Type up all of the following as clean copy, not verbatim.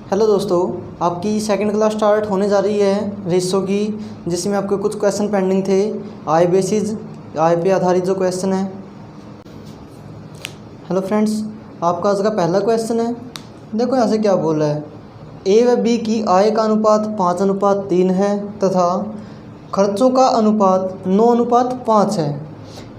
Hello दोस्तों, आपकी second class start होने जा रही है रेशो की, जिसमें आपके कुछ क्वेश्चन पेंडिंग थे। आय बेसिस, आय पे आधारित जो क्वेश्चन है। हेलो फ्रेंड्स, आपका आज का पहला क्वेश्चन है। देखो यहाँ से क्या बोल रहा है। ए व बी की आय का अनुपात 5:3 है तथा खर्चों का अनुपात 9:5 है।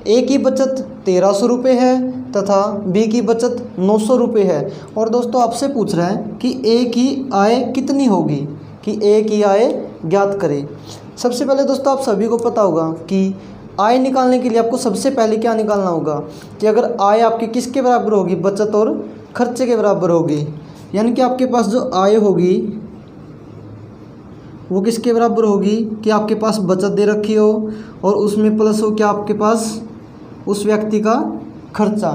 ए की बचत 1300 रुपये है तथा बी की बचत 900 रुपये है। और दोस्तों आपसे पूछ रहा है कि ए की आय कितनी होगी, कि ए की आय ज्ञात करें। सबसे पहले दोस्तों आप सभी को पता होगा कि आय निकालने के लिए आपको सबसे पहले क्या निकालना होगा कि अगर आय आपकी किसके बराबर होगी, बचत और खर्चे के बराबर होगी। यानी कि आपके पास जो आय होगी वो किसके बराबर होगी कि आपके पास बचत दे रखी हो और उसमें प्लस हो क्या आपके पास उस व्यक्ति का खर्चा।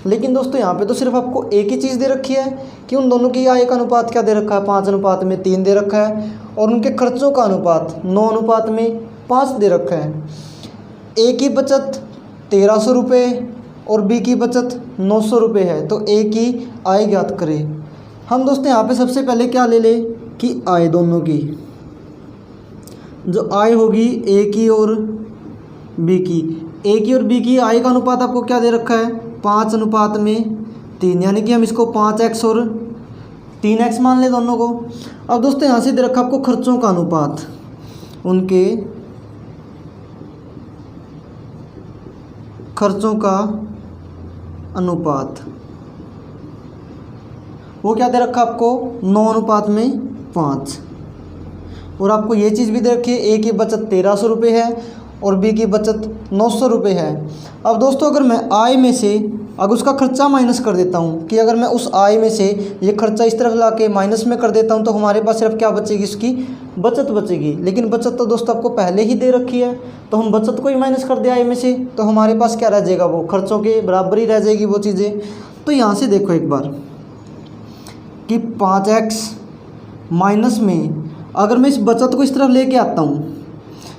लेकिन दोस्तों यहाँ पे तो सिर्फ आपको एक ही चीज़ दे रखी है कि उन दोनों की आय का अनुपात क्या दे रखा है, 5:3 दे रखा है और उनके खर्चों का अनुपात 9:5 दे रखा है। ए की बचत 1300 रुपये और बी की बचत 900 रुपये है, तो ए की आय ज्ञात करें। हम दोस्तों यहाँ पे सबसे पहले क्या ले लें कि आय दोनों की, जो आय होगी ए की और बी की, ए की और बी की आय का अनुपात आपको क्या दे रखा है, 5:3, यानी कि हम इसको 5x और 3x मान ले दोनों को। अब दोस्तों यहाँ से दे रखा आपको खर्चों का अनुपात, उनके खर्चों का अनुपात वो क्या दे रखा आपको 9:5। और आपको ये चीज़ भी दे रखी है, ए की बचत 1300 रुपये है और बी की बचत 900 रुपये है। अब दोस्तों अगर मैं आय में से अगर उसका खर्चा माइनस कर देता हूँ कि अगर मैं उस आय में से ये खर्चा इस तरफ ला के माइनस में कर देता हूँ तो हमारे पास सिर्फ क्या बचेगी, इसकी बचत बचेगी। लेकिन बचत तो दोस्तों आपको पहले ही दे रखी है, तो हम बचत को ही माइनस कर दे आय में से, तो हमारे पास क्या रह जाएगा, वो खर्चों के बराबर ही रह जाएगी वो चीज़ें। तो यहाँ से देखो एक बार कि 5x माइनस में अगर मैं इस बचत को इस तरफ लेके आता हूँ,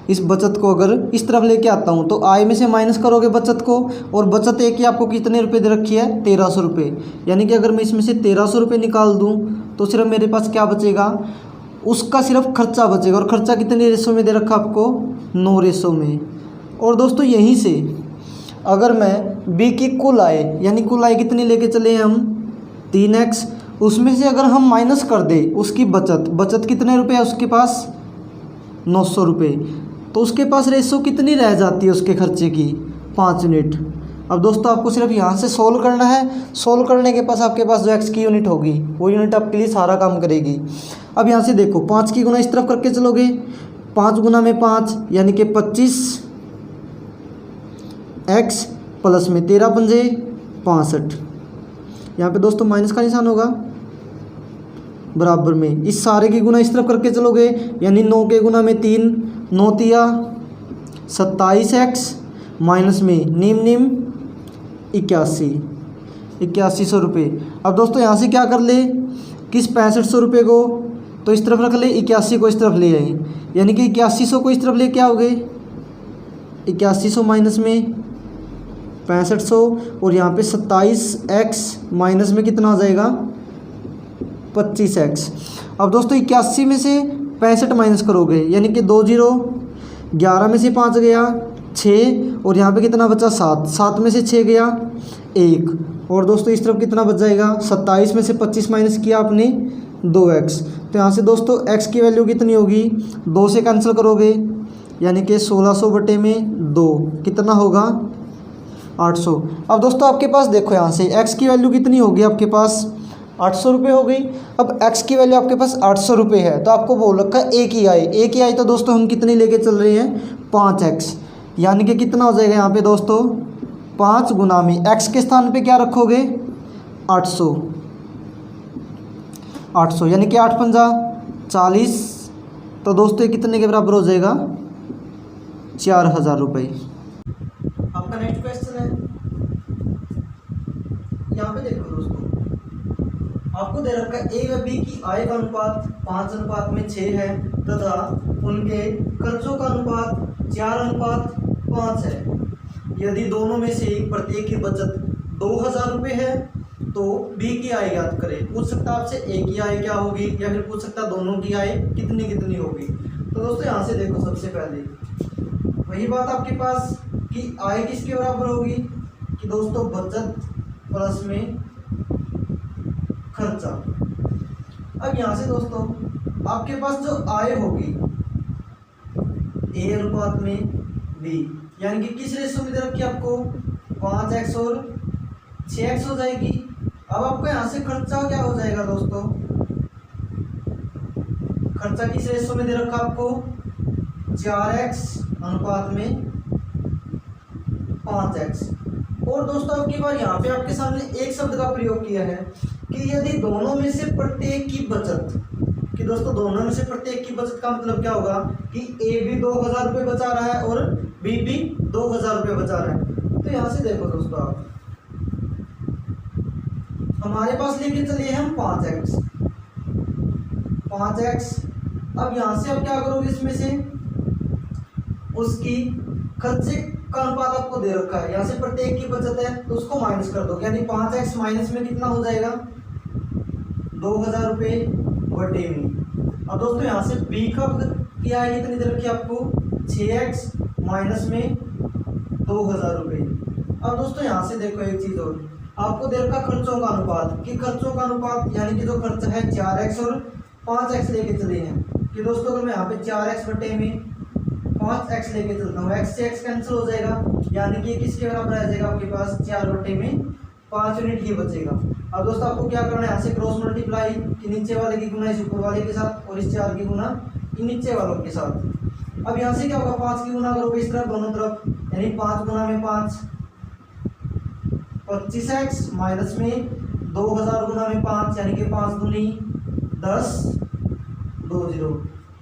इस बचत को अगर इस तरफ लेके आता हूँ तो आय में से माइनस करोगे बचत को, और बचत एक ही आपको कितने रुपए दे रखी है, 1300 रुपये। यानी कि अगर मैं इसमें से 1300 रुपये निकाल दूँ तो सिर्फ मेरे पास क्या बचेगा, उसका सिर्फ खर्चा बचेगा। और खर्चा कितने रेशो में दे रखा आपको, 9 रेशो में। और दोस्तों यहीं से अगर मैं बी की कुल आय, यानी कुल आय कितनी लेके चले हम 3x, उसमें से अगर हम माइनस कर दे उसकी बचत कितने रुपये है उसके पास, 900 रुपये, तो उसके पास रेशो कितनी रह जाती है उसके खर्चे की, 5 यूनिट। अब दोस्तों आपको सिर्फ यहाँ से सोल्व करना है। सोल्व करने के पास आपके पास जो एक्स की यूनिट होगी वो यूनिट आपके लिए सारा काम करेगी। अब यहाँ से देखो 5 की गुना इस तरफ करके चलोगे, 5 गुना में 5 यानी कि 25x प्लस में 13 पंजे 65। यहाँ पे दोस्तों माइनस का निशान होगा, बराबर में इस सारे की गुना इस तरफ करके चलोगे, यानी 9 के गुना में 3, 9 तिया 27x माइनस में नीम 8100 रुपये। अब दोस्तों यहाँ से क्या कर ले कि इस 6500 रुपये को तो इस तरफ रख ले, 81 को इस तरफ ले आए, यानी कि 8100 को इस तरफ ले क्या हो गए, 8100 माइनस में 6500 और यहाँ पे 27x माइनस में कितना आ जाएगा, 25x। अब दोस्तों 81 में से 65 माइनस करोगे, यानी कि 2 0, 11 में से 5 गया 6 और यहाँ पे कितना बचा 7, 7 में से 6 गया 1। और दोस्तों इस तरफ कितना बच जाएगा, 27 में से 25 माइनस किया आपने 2x। तो यहाँ से दोस्तों x की वैल्यू कितनी होगी, 2 से कैंसिल करोगे यानी कि 1600/2 कितना होगा, 800। अब दोस्तों आपके पास देखो यहाँ से x की वैल्यू कितनी होगी, आपके पास 800 रुपये हो गई। अब x की वैल्यू आपके पास 800 रुपये है, तो आपको बोल रखा है ए की आय तो दोस्तों हम कितनी लेके चल रहे हैं, 5x, यानी कि कितना हो जाएगा यहाँ पे दोस्तों 5 गुना में x के स्थान पे क्या रखोगे, 800 यानी कि 8 पंजा 40। तो दोस्तों कितने के बराबर हो जाएगा, 4000 रुपये। आपका नेक्स्ट क्वेश्चन है, यहाँ पे देखो दोस्तों आपको दे रखा है ए व बी की आय का अनुपात 5:6 है तथा उनके खर्चों का अनुपात 4:5 है। यदि दोनों में से प्रत्येक की बचत 2000 रुपये है तो बी की आय ज्ञात करें। पूछ सकता है आपसे ए की आय क्या होगी, या फिर पूछ सकता है दोनों की आय कितनी कितनी होगी। तो दोस्तों यहाँ से देखो, सबसे पहले वही बात आपके पास कि आय किसके बराबर होगी कि दोस्तों बचत प्लस में खर्चा। अब यहाँ से दोस्तों आपके पास जो आय होगी ए अनुपात में बी, यानी कि किस रेशो में दे रखी है आपको 5x और 6x हो जाएगी। अब आपको यहाँ से खर्चा क्या हो जाएगा दोस्तों, खर्चा किस रेशो में दे रखा आपको 4x अनुपात में 5x। और दोस्तों आपकी बार यहाँ पे आपके सामने एक शब्द का प्रयोग किया है कि यदि दोनों में से प्रत्येक की बचत, कि दोस्तों दोनों में से प्रत्येक की बचत का मतलब क्या होगा कि ए भी 2000 रुपये बचा रहा है और बी भी 2000 रुपये बचा रहा है। तो यहाँ से देखो दोस्तों, आप हमारे पास लेके चलिए हम 5x। अब यहाँ से आप क्या करोगे, इसमें से उसकी खर्चे का अनुपात आपको दे रखा है, यहाँ से प्रत्येक की बचत है तो उसको माइनस कर दो, यानी 5x माइनस में कितना हो जाएगा 2000 रुपये बटे में। अब दोस्तों यहाँ से बी का की आय कितनी दे रखी है आपको 6x माइनस में 2000 रुपये। अब दोस्तों यहाँ से देखो एक चीज और, आपको दे रखा खर्चों का अनुपात, कि खर्चों का अनुपात यानी कि जो खर्च है 4x और 5x लेके चले हैं, कि दोस्तों अगर मैं यहाँ पे 4x बटे में 5x लेके चलता हूँ, x से x कैंसिल हो जाएगा, यानी कि किसके बराबर आ जाएगा आपके पास 4 बटे में 5 यूनिट ही बचेगा। अब दोस्तों आपको क्या करना है, यहाँ से क्रॉस मल्टीप्लाई, कि नीचे वाले की गुना इस ऊपर वाले के साथ और इस 4 की गुना इन नीचे वालों के साथ। अब यहाँ से क्या होगा, 5 की गुना करोगे इस तरफ दोनों तरफ, यानी 5 गुना में 5 25x माइनस में 2000 गुना में 5, यानी कि 5 दूनी 10 20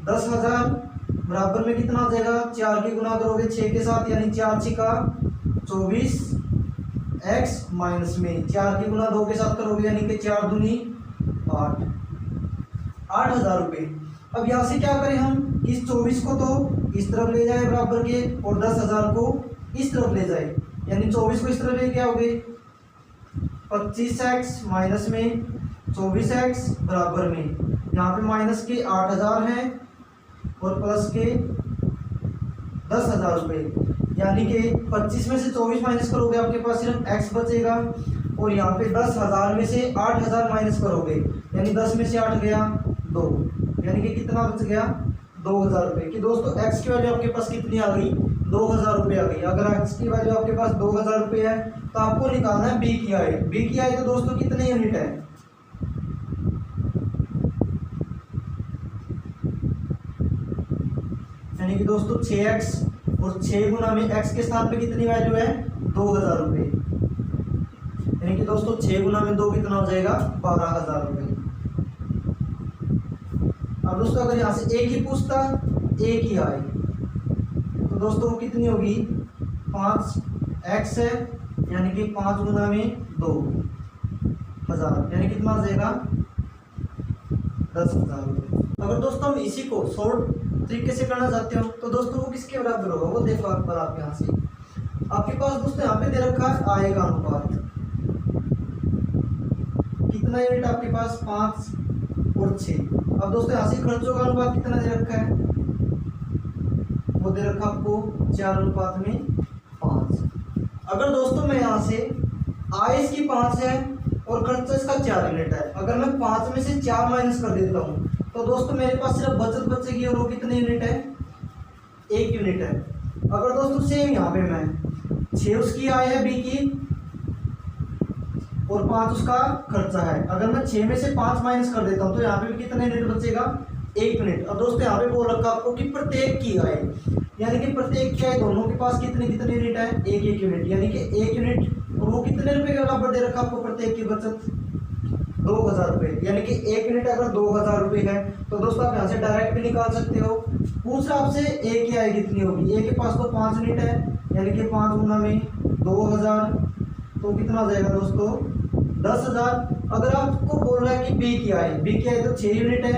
10,000 बराबर में कितना हो जाएगा, 4 की गुना करोगे 6 के साथ, यानी 4 छिका 24 x माइनस में 4 की गुना 2 के साथ करोगे, यानी कि 4 दूनी 8 8,000 रुपये। अब यहाँ से क्या करें हम, इस 24 को तो इस तरफ ले जाए बराबर के और 10,000 को इस तरफ ले जाए, यानी 24 को इस तरफ लेके आओगे 25x माइनस में 24x बराबर में, यहाँ पे माइनस के 8,000 हैं और प्लस के 10,000 रुपये, यानी कि 25 में से 24 माइनस करोगे आपके पास सिर्फ x बचेगा, और यहाँ पे 10,000 में से 8,000 माइनस करोगे, यानी 10 में से 8 गया 2, यानी कि कितना बच गया 2,000 रुपये। कि दोस्तों x की वैल्यू आपके पास कितनी आ गई 2,000 रुपये आ गई। अगर x की वैल्यू आपके पास 2,000 रुपये है तो आपको निकालना है b की आय। b की आय तो दोस्तों कितने यूनिट है, यानी कि दोस्तों 6x और 6 गुना में x के स्थान पे कितनी वैल्यू है 2,000 रुपये, यानी कि दोस्तों 6 गुना में 2 कितना हो जाएगा 12,000 रुपये। अब दोस्तों अगर यहाँ से a की पूछता a की आय तो दोस्तों वो कितनी होगी 5x है, यानी कि 5 गुना में 2,000, यानी कितना आ जाएगा 10,000 रुपये। अगर दोस्तों हम इसी को शॉर्ट तरीके से करना चाहते हो तो दोस्तों वो किसके बराबर होगा, वो देखो आप यहाँ से आपके पास दोस्तों यहाँ पे दे रखा है आय का अनुपात, कितना यूनिट आपके पास 5 और 6। अब दोस्तों यहाँ से खर्चों का अनुपात कितना दे रखा है, वो दे रखा आपको 4 अनुपात में 5। अगर दोस्तों मैं यहाँ से आय इसकी 5 है और खर्चा इसका 4 यूनिट है, अगर मैं 5 में से 4 माइनस कर देता हूँ तो दोस्तों मेरे पास सिर्फ बचत बचेगी, और वो कितने यूनिट है 1 यूनिट है। अगर दोस्तों सेम यहाँ पे मैं 6 उसकी आय है बी की और 5 उसका खर्चा है, अगर मैं 6 में से 5 माइनस कर देता हूँ तो यहाँ पे भी कितने यूनिट बचेगा 1 यूनिट। अब दोस्तों यहाँ पे बोल रखा आपको कि प्रत्येक की आय, यानी कि प्रत्येक की आय दोनों के पास कितने कितने यूनिट है 1 यूनिट, यानी कि 1 यूनिट, और वो कितने रुपए के बराबर दे रखा आपको प्रत्येक की बचत 2,000 रुपये, यानी कि 1 यूनिट अगर 2,000 रुपये है तो दोस्तों आप यहाँ से डायरेक्ट भी निकाल सकते हो। पूछ रहा आपसे ए की आय कितनी होगी, ए के पास तो 5 यूनिट है, यानी कि 5 गुना में 2,000 तो कितना हो जाएगा दोस्तों 10,000। अगर आपको बोल रहा है कि बी की आय तो 6 यूनिट है,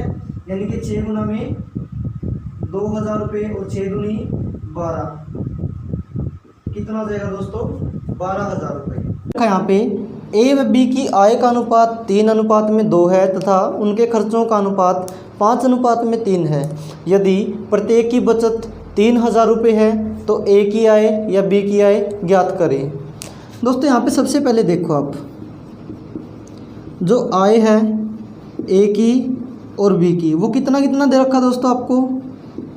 यानी कि 6 गुना में 2,000 रुपये और 6 दूनी 12, कितना हो जाएगा दोस्तों 12,000 रुपये। यहाँ पे ए व बी की आय का अनुपात 3:2 है तथा उनके खर्चों का अनुपात 5:3 है। यदि प्रत्येक की बचत 3,000 रुपये है तो ए की आय या बी की आय ज्ञात करें। दोस्तों यहाँ पे सबसे पहले देखो आप, जो आय है ए की और बी की वो कितना कितना दे रखा दोस्तों आपको,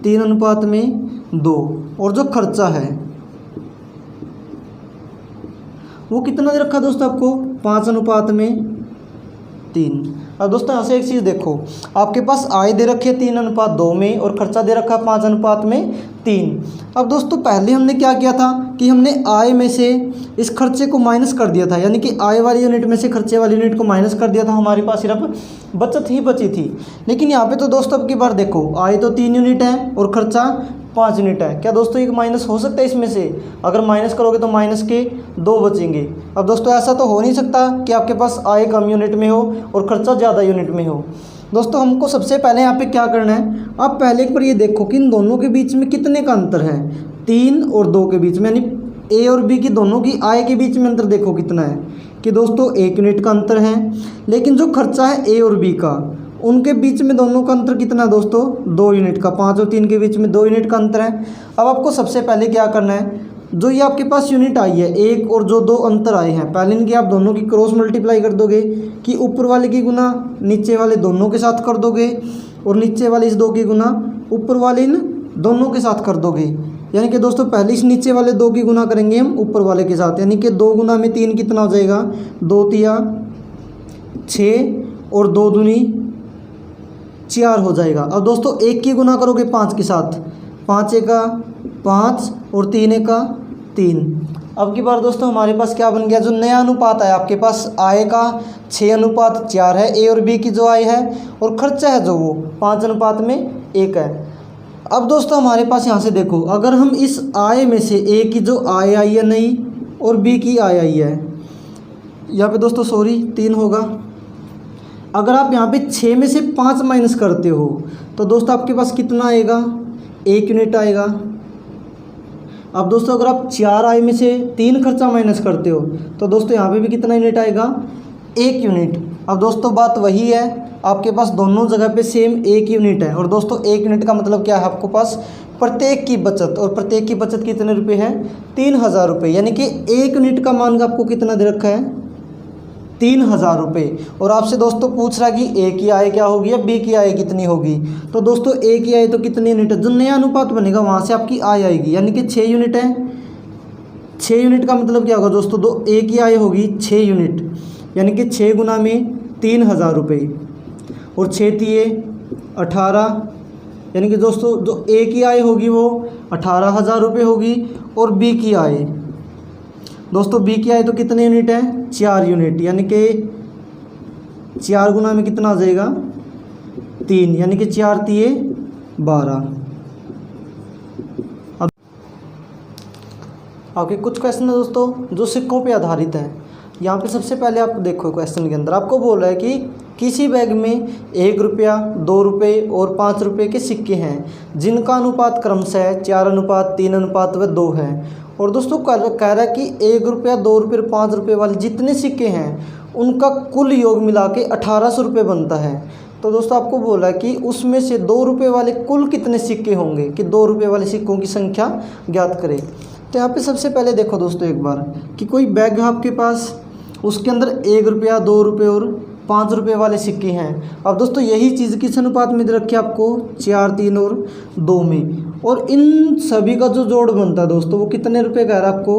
3:2। और जो खर्चा है वो कितना दे रखा दोस्तों आपको, 5:3। अब दोस्तों यहाँ से एक चीज़ देखो, आपके पास आय दे रखी है 3:2 में और खर्चा दे रखा 5:3। अब दोस्तों पहले हमने क्या किया था कि हमने आय में से इस खर्चे को माइनस कर दिया था, यानी कि आय वाली यूनिट में से खर्चे वाली यूनिट को माइनस कर दिया था, हमारे पास सिर्फ बचत ही बची थी। लेकिन यहाँ पे तो दोस्तों अब की बार देखो, आय तो 3 यूनिट है और खर्चा 5 यूनिट है। क्या दोस्तों एक माइनस हो सकता है इसमें से? अगर माइनस करोगे तो माइनस के 2 बचेंगे। अब दोस्तों ऐसा तो हो नहीं सकता कि आपके पास आय कम यूनिट में हो और खर्चा ज़्यादा यूनिट में हो। दोस्तों हमको सबसे पहले यहाँ पे क्या करना है, आप पहले एक बार ये देखो कि इन दोनों के बीच में कितने का अंतर है, 3 और 2 के बीच में, यानी ए और बी की दोनों की आय के बीच में अंतर देखो कितना है कि दोस्तों 1 यूनिट का अंतर है। लेकिन जो खर्चा है ए और बी का, उनके बीच में दोनों का अंतर कितना है दोस्तों, 2 यूनिट का। 5 और 3 के बीच में 2 यूनिट का अंतर है। अब आपको सबसे पहले क्या करना है, जो ये आपके पास यूनिट आई है 1 और जो 2 अंतर आए हैं, पहले इनकी आप दोनों की क्रॉस मल्टीप्लाई कर दोगे कि ऊपर वाले की गुना नीचे वाले दोनों के साथ कर दोगे और नीचे वाले इस 2 की गुना ऊपर वाले इन दोनों के साथ कर दोगे। यानी कि दोस्तों पहले इस नीचे वाले 2 की गुना करेंगे हम ऊपर वाले के साथ, यानी कि 2 गुना में 3 कितना हो जाएगा, 2 तिया 6 और 2 दूनी 4 हो जाएगा। अब दोस्तों 1 की गुना करोगे 5 के साथ, 5 एका 5 और 3 एका 3। अब की बार दोस्तों हमारे पास क्या बन गया, जो नया अनुपात है आपके पास आय का 6:4 है ए और बी की जो आय है, और खर्चा है जो वो 5:1 है। अब दोस्तों हमारे पास यहाँ से देखो, अगर हम इस आय में से ए की जो आय आई है नई और बी की आय आई है, यहाँ पे दोस्तों 3 होगा। अगर आप यहाँ पे 6 में से 5 माइनस करते हो तो दोस्तों आपके पास कितना आएगा, 1 यूनिट आएगा। अब दोस्तों अगर आप 4 आय में से 3 खर्चा माइनस करते हो तो दोस्तों यहाँ पे भी कितना यूनिट आएगा, 1 यूनिट। अब दोस्तों बात वही है, आपके पास दोनों जगह पे सेम 1 यूनिट है। और दोस्तों 1 यूनिट का मतलब क्या है, आपके पास प्रत्येक की बचत, और प्रत्येक की बचत कितने रुपये है, 3,000 रुपये। यानी कि 1 यूनिट का मान आपको कितना दे रखा है, 3,000 रुपये। और आपसे दोस्तों पूछ रहा कि ए की आय क्या होगी या बी की आय कितनी होगी। तो दोस्तों ए की आय तो कितनी यूनिट है, जो नया अनुपात बनेगा वहाँ से आपकी आय आएगी, यानी कि 6 यूनिट है। 6 यूनिट का मतलब क्या होगा दोस्तों, दो ए की आय होगी 6 यूनिट, यानी कि 6 गुना में 3,000 रुपये और 6 तिये 18, यानी कि दोस्तों जो ए की आय होगी वो 18,000 रुपये होगी। और बी की आय, दोस्तों बी की आय तो कितने यूनिट है, 4 यूनिट, यानी कि 4 गुना में कितना आ जाएगा, 3, यानी कि 4 तिये 12। अब आपके कुछ क्वेश्चन है दोस्तों जो सिक्कों पे आधारित है। यहाँ पे सबसे पहले आप देखो क्वेश्चन के अंदर आपको बोल रहा है कि किसी बैग में 1 रुपया, 2 रुपये और 5 रुपये के सिक्के हैं जिनका अनुपात क्रमशः 4:3, 3:2 है। और दोस्तों कह रहा है कि 1 रुपया, 2 रुपये और 5 रुपये वाले जितने सिक्के हैं उनका कुल योग मिला के 1800 रुपये बनता है। तो दोस्तों आपको बोला कि उसमें से 2 रुपये वाले कुल कितने सिक्के होंगे, कि 2 रुपये वाले सिक्कों की संख्या ज्ञात करें। तो यहाँ पे सबसे पहले देखो दोस्तों एक बार कि कोई बैग है आपके पास, उसके अंदर 1 रुपया, 2 रुपये और 5 रुपये वाले सिक्के हैं। अब दोस्तों यही चीज़ किस अनुपात में दे रखी है आपको, 4, 3 और 2 में। और इन सभी का जो जोड़ बनता है दोस्तों वो कितने रुपये का है आपको,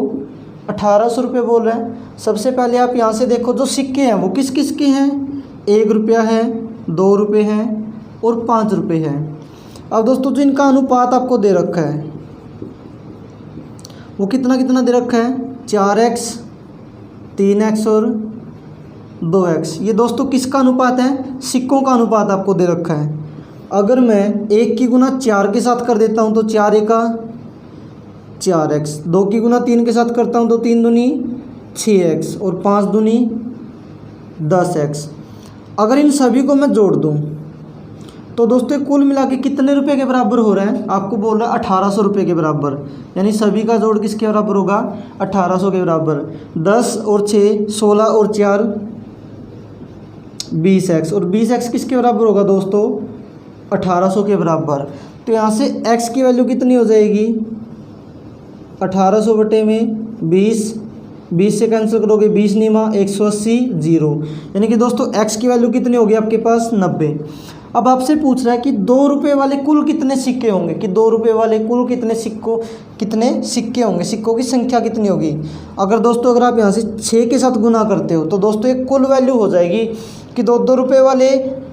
1800 रुपये बोल रहे हैं। सबसे पहले आप यहाँ से देखो जो सिक्के हैं वो किस किस के हैं, 1 रुपया है, 2 रुपये हैं और 5 रुपये हैं। अब दोस्तों जो इनका अनुपात आपको दे रखा है वो कितना कितना दे रखा है, 4x, 3x और 2x। ये दोस्तों किसका अनुपात है, सिक्कों का अनुपात आपको दे रखा है। अगर मैं 1 की गुना 4 के साथ कर देता हूँ तो 4 एका 4x, 2 की गुना 3 के साथ करता हूँ तो 3 दूनी 6x और 5 दूनी 10x। अगर इन सभी को मैं जोड़ दूँ तो दोस्तों कुल मिला के कितने रुपए के बराबर हो रहा है, आपको बोल रहा है 1800 रुपये के बराबर, यानी सभी का जोड़ किसके बराबर होगा, 1800 के बराबर। 10 और 6 16 और 4 20x, और 20x किसके बराबर होगा दोस्तों, 1800 के बराबर। तो यहाँ से x की वैल्यू कितनी हो जाएगी, 1800 बटे में 20 से कैंसिल करोगे 20 निमा 180 जीरो, यानी कि दोस्तों x की वैल्यू कितनी होगी आपके पास 90। अब आपसे पूछ रहा है कि 2 रुपये वाले कुल कितने सिक्के होंगे, कि 2 रुपये वाले कुल कितने सिक्के होंगे, सिक्कों की संख्या कितनी होगी। अगर दोस्तों अगर आप यहाँ से 6 के साथ गुना करते हो तो दोस्तों एक कुल वैल्यू हो जाएगी कि 2 रुपये वाले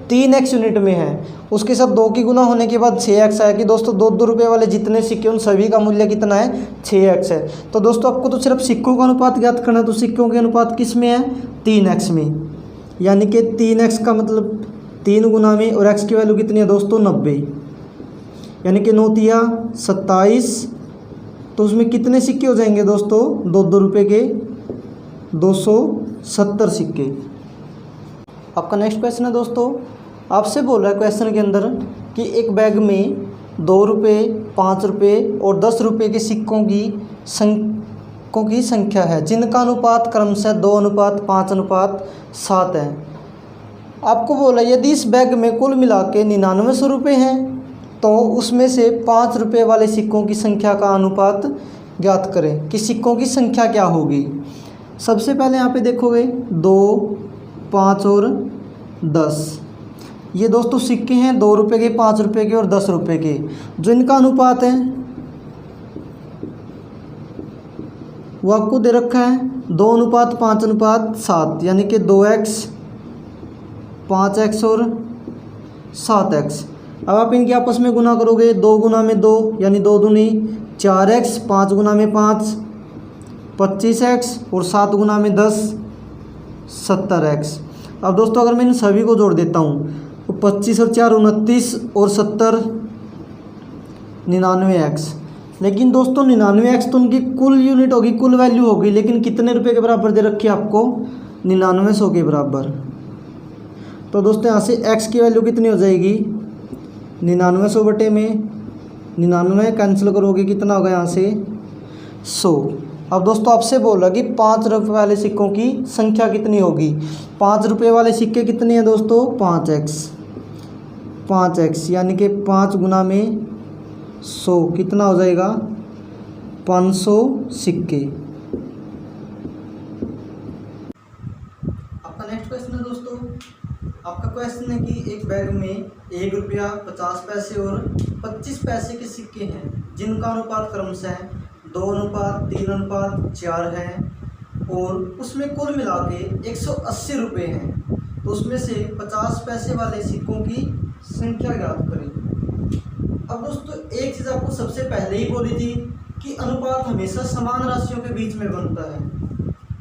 3x यूनिट में है, उसके साथ 2 की गुना होने के बाद 6x आया कि दोस्तों 2 रुपये वाले जितने सिक्के उन सभी का मूल्य कितना है, 6x है। तो दोस्तों आपको तो सिर्फ सिक्कों का अनुपात ज्ञात करना है, तो सिक्कों के अनुपात किस में है, 3x में, यानी कि 3x का मतलब 3 गुना में, और x की वैल्यू कितनी है दोस्तों 90, यानी कि 9 तिया 27। तो उसमें कितने सिक्के हो जाएंगे दोस्तों, 2 रुपये के 270 सिक्के। आपका नेक्स्ट क्वेश्चन है दोस्तों, आपसे बोल रहा है क्वेश्चन के अंदर कि एक बैग में 2 रुपये 5 रुपये और 10 रुपये के सिक्कों की संख्या है जिनका अनुपात क्रमशः 2:5:7 है। आपको बोला यदि इस बैग में कुल मिला के 9900 रुपये हैं तो उसमें से 5 रुपये वाले सिक्कों की संख्या का अनुपात ज्ञात करें कि सिक्कों की संख्या क्या होगी। सबसे पहले यहाँ पे देखोगे 2, 5 और 10, ये दोस्तों सिक्के हैं 2 रुपये के, 5 रुपये के और 10 रुपये के, जो इनका अनुपात है वो आपको दे रखा है 2:5:7, यानी कि 2x 5x और 7x। अब आप इनके आपस में गुना करोगे, 2 गुना में 2 यानी 2 दूनी 4x, 5 गुना में 5 25x और 7 गुना में 10 70x। अब दोस्तों अगर मैं इन सभी को जोड़ देता हूँ तो 25 और 4 29 और 70 99x। लेकिन दोस्तों 99x तो उनकी कुल यूनिट होगी, कुल वैल्यू होगी, लेकिन कितने रुपए के बराबर दे रखी है आपको, 9900 के बराबर। तो दोस्तों यहाँ से x की वैल्यू कितनी हो जाएगी, 9900 बटे में 99 कैंसिल करोगे कितना होगा यहाँ से 100। अब दोस्तों आपसे बोल रहा कि 5 रुपये वाले सिक्कों की संख्या कितनी होगी। 5 रुपये वाले सिक्के कितने हैं दोस्तों, 5x, यानी कि 5 गुना में 100 कितना हो जाएगा 500 सिक्के। आपका नेक्स्ट क्वेश्चन है दोस्तों, आपका क्वेश्चन है कि एक बैग में 1 रुपया 50 पैसे और 25 पैसे के सिक्के हैं जिनका अनुपात क्रमशः 2:3:4 है और उसमें कुल मिला के 180 रुपये हैं। तो उसमें से 50 पैसे वाले सिक्कों की संख्या ज्ञात करें। अब दोस्तों एक चीज़ आपको सबसे पहले ही बोली थी कि अनुपात हमेशा समान राशियों के बीच में बनता है।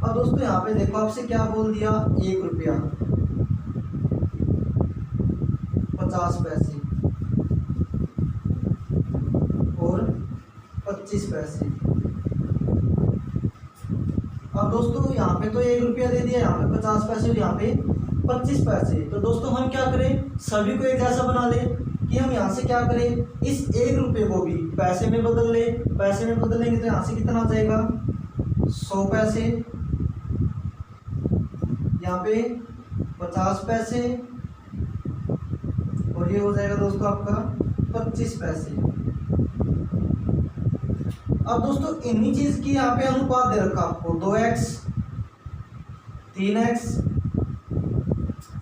अब दोस्तों यहाँ पे देखो आपसे क्या बोल दिया, 1 रुपया 50 पैसे और 25 पैसे। अब दोस्तों यहाँ पे तो 1 रुपया दे दिया, यहाँ पे 50 पैसे और यहाँ पे 25 पैसे। तो दोस्तों हम क्या करें, सभी को एक जैसा बना ले कि हम यहाँ से क्या करें, इस 1 रुपये को भी पैसे में बदल ले। पैसे में बदलेंगे तो यहाँ से कितना आ जाएगा 100 पैसे, यहाँ पे 50 पैसे और ये हो जाएगा दोस्तों आपका 25 पैसे। अब दोस्तों इन्हीं चीज की यहाँ पे अनुपात दे रखा आपको 2x 3x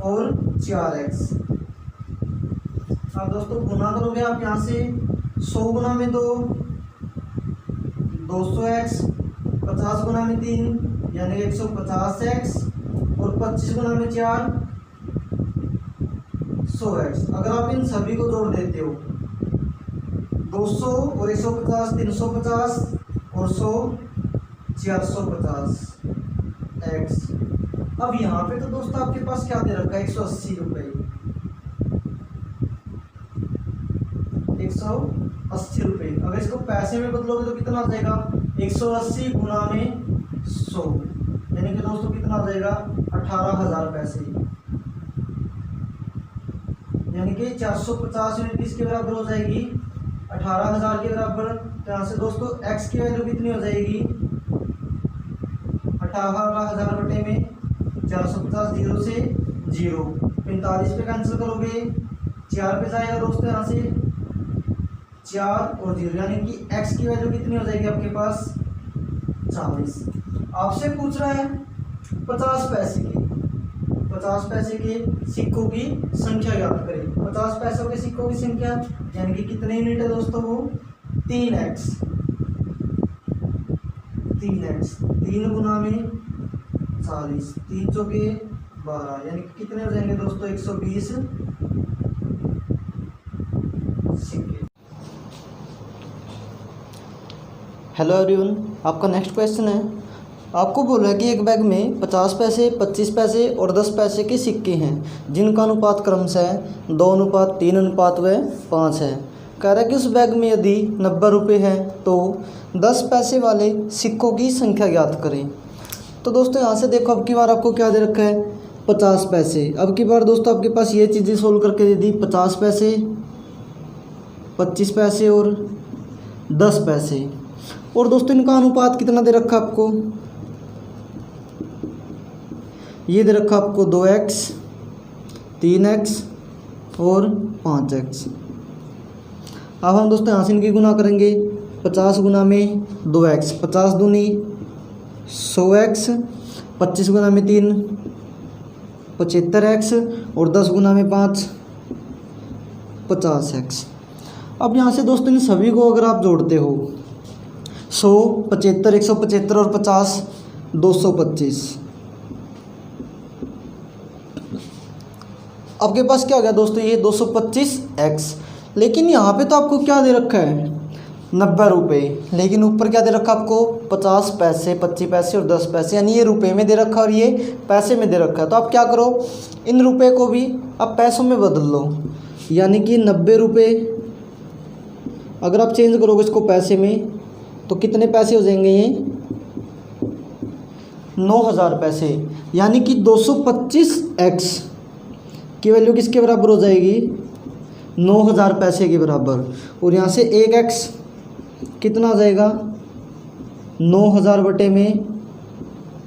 और 4x। अब दोस्तों गुना करोगे आप यहाँ से 100 गुना में 2 200x, 50 गुना में 3 यानी 150x और 25 गुना में 4 100x। अगर आप इन सभी को जोड़ देते हो 200 और 150 350 और 100 450 x। अब यहाँ पे तो दोस्तों आपके पास क्या दे रखा है 180 रुपये, 180 रुपये। अगर इसको पैसे में बदलोगे तो कितना आ जाएगा 180 गुना में 100 यानी कि दोस्तों कितना आ जाएगा 18,000 पैसे। यानी कि 450 यूनिट किसके बराबर हो जाएगी, 18,000 के बराबर। तो यहाँ से दोस्तों x की वैल्यू कितनी हो जाएगी, 18,000 बटे में 450, 0 से 0, 45 पे कैंसिल करोगे, 4 पे जाएगा दोस्तों यहाँ से 4 और 0, यानी कि x की वैल्यू कितनी हो जाएगी आपके पास 40। आपसे पूछ रहा है 50 पैसे के सिक्कों की संख्या ज्ञात करें। 50 पैसों के सिक्कों की संख्या यानी कि कितने यूनिट है दोस्तों, वो 3x, 3 गुना में 40, 3 चौके 12, यानी कि कितने हो जाएंगे दोस्तों 120 सिक्के। हेलो एवरीवन, आपका नेक्स्ट क्वेश्चन है। आपको बोला है कि एक बैग में 50 पैसे, 25 पैसे और 10 पैसे के सिक्के हैं जिनका अनुपात क्रमशः 2:3:5 है। कह रहा है कि उस बैग में यदि 90 रुपये है तो 10 पैसे वाले सिक्कों की संख्या ज्ञात करें। तो दोस्तों यहाँ से देखो, अब की बार आपको क्या दे रखा है 50 पैसे। अब की बार दोस्तों आपके पास ये चीज़ें सोल्व करके दे दी, 50 पैसे, 25 पैसे और 10 पैसे। और दोस्तों इनका अनुपात कितना दे रखा आपको, ये दे रखा आपको 2x, 3x और 5x। अब हम दोस्तों यहाँ से इनकी गुना करेंगे, 50 गुना में 2x, 50 दूनी 100x, 25 गुना में 3 75x और 10 गुना में 5 50x। अब यहाँ से दोस्तों इन सभी को अगर आप जोड़ते हो 100, 75, 175 और 50 225। आपके पास क्या हो गया दोस्तों, ये 225x। लेकिन यहाँ पे तो आपको क्या दे रखा है 90 रुपये, लेकिन ऊपर क्या दे रखा आपको 50 पैसे, 25 पैसे और 10 पैसे, यानी ये रुपए में दे रखा और ये पैसे में दे रखा है। तो आप क्या करो, इन रुपए को भी आप पैसों में बदल लो, यानी कि 90 रुपये अगर आप चेंज करोगे इसको पैसे में तो कितने पैसे हो जाएंगे, ये 9,000 पैसे, यानी कि 225x की वैल्यू किसके बराबर हो जाएगी 9,000 पैसे के बराबर। और यहाँ से 1x कितना आ जाएगा 9,000 बटे में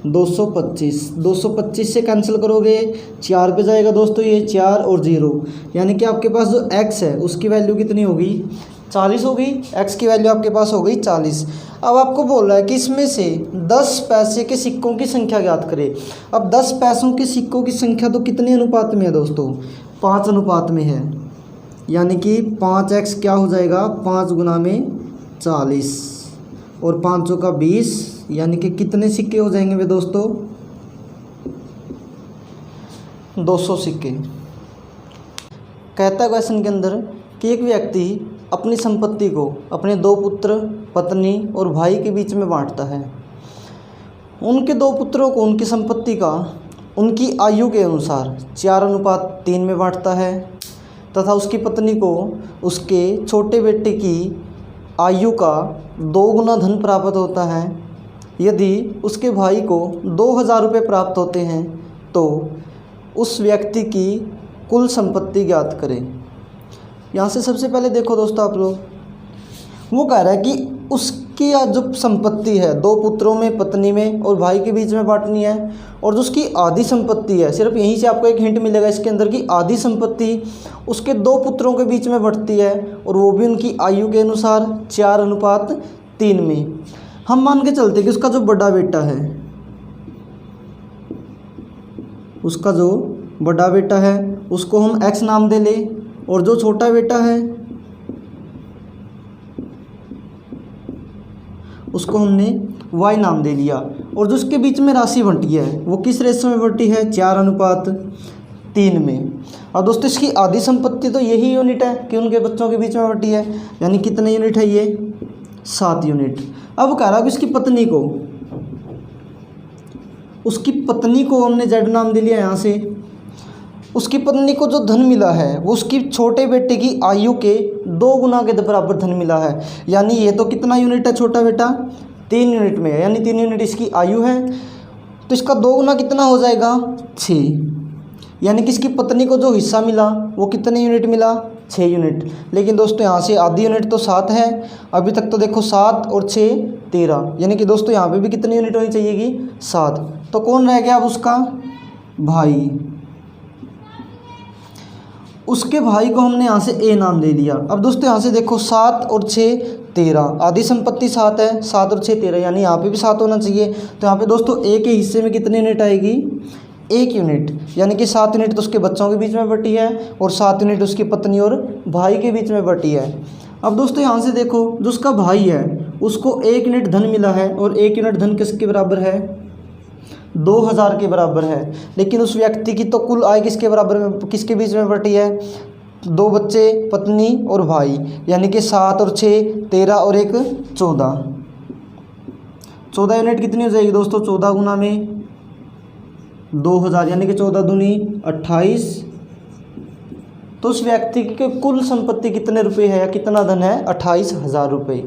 225, 225 से कैंसिल करोगे 4 पे जाएगा दोस्तों ये 4 और 0, यानी कि आपके पास जो x है उसकी वैल्यू कितनी होगी 40 होगी। x की वैल्यू आपके पास हो गई 40। अब आपको बोल रहा है कि इसमें से 10 पैसे के सिक्कों की संख्या ज्ञात करें। अब 10 पैसों के सिक्कों की संख्या तो कितने अनुपात में है दोस्तों, 5 अनुपात में है, यानी कि 5x क्या हो जाएगा 5 गुना में 40 और 5 चौका 20, यानी कि कितने सिक्के हो जाएंगे वे दोस्तों 200 सिक्के। कहता है क्वेश्चन के अंदर कि एक व्यक्ति अपनी संपत्ति को अपने 2 पुत्र, पत्नी और भाई के बीच में बांटता है। उनके 2 पुत्रों को उनकी संपत्ति का उनकी आयु के अनुसार 4:3 में बांटता है तथा उसकी पत्नी को उसके छोटे बेटे की आयु का 2 गुना धन प्राप्त होता है। यदि उसके भाई को 2,000 रुपये प्राप्त होते हैं तो उस व्यक्ति की कुल संपत्ति ज्ञात करें। यहाँ से सबसे पहले देखो दोस्तों आप लोग, वो कह रहा है कि उसकी जो संपत्ति है 2 पुत्रों में, पत्नी में और भाई के बीच में बांटनी है, और जो उसकी आधी संपत्ति है, सिर्फ यहीं से आपको एक हिंट मिलेगा इसके अंदर की आधी संपत्ति उसके 2 पुत्रों के बीच में बढ़ती है और वो भी उनकी आयु के अनुसार 4:3 में। हम मान के चलते कि उसका जो बड़ा बेटा है, उसका जो बड़ा बेटा है उसको हम x नाम दे ले, और जो छोटा बेटा है उसको हमने y नाम दे लिया, और जो उसके बीच में राशि बंटी है वो किस रेशो में बंटी है 4:3 में। और दोस्तों इसकी आधी संपत्ति तो यही यूनिट है कि उनके बच्चों के बीच में बंटी है, यानी कितने यूनिट है ये 7 यूनिट। अब कह रहा है उसकी पत्नी को हमने z नाम दे लिया। यहाँ से उसकी पत्नी को जो धन मिला है वो उसकी छोटे बेटे की आयु के 2 गुना के बराबर धन मिला है, यानी ये तो कितना यूनिट है छोटा बेटा 3 यूनिट में है, यानी 3 यूनिट इसकी आयु है, तो इसका 2 गुना कितना हो जाएगा 6, यानी कि इसकी पत्नी को जो हिस्सा मिला वो कितने यूनिट मिला, 6 यूनिट। लेकिन दोस्तों यहाँ से आधी यूनिट तो 7 है, अभी तक तो देखो 7 और 6 13, यानी कि दोस्तों यहाँ पे भी कितनी यूनिट होनी चाहिएगी, 7। तो कौन रह गया अब उसका भाई, उसके भाई को हमने यहाँ से ए नाम ले लिया। अब दोस्तों यहाँ से देखो 7 और 6 13, आधी संपत्ति 7 है, 7 और 6 13, यानी यहाँ पे भी 7 होना चाहिए। तो यहाँ पे दोस्तों ए के हिस्से में कितनी यूनिट आएगी, 1 यूनिट, यानी कि 7 यूनिट तो उसके बच्चों के बीच में बटी है और 7 यूनिट उसकी पत्नी और भाई के बीच में बटी है। अब दोस्तों यहाँ से देखो जो उसका भाई है उसको 1 यूनिट धन मिला है और 1 यूनिट धन किसके बराबर है, 2000 के बराबर है। लेकिन उस व्यक्ति की तो कुल आय किसके बराबर में, किसके बीच में बटी है, 2 बच्चे, पत्नी और भाई, यानी कि 7 और 6 13 और 1 14, 14 यूनिट कितनी हो जाएगी दोस्तों, 14 गुना में 2000, यानी कि 14 दूनी 28। तो उस व्यक्ति की कुल संपत्ति कितने रुपए है या कितना धन है, 28,000 रुपये।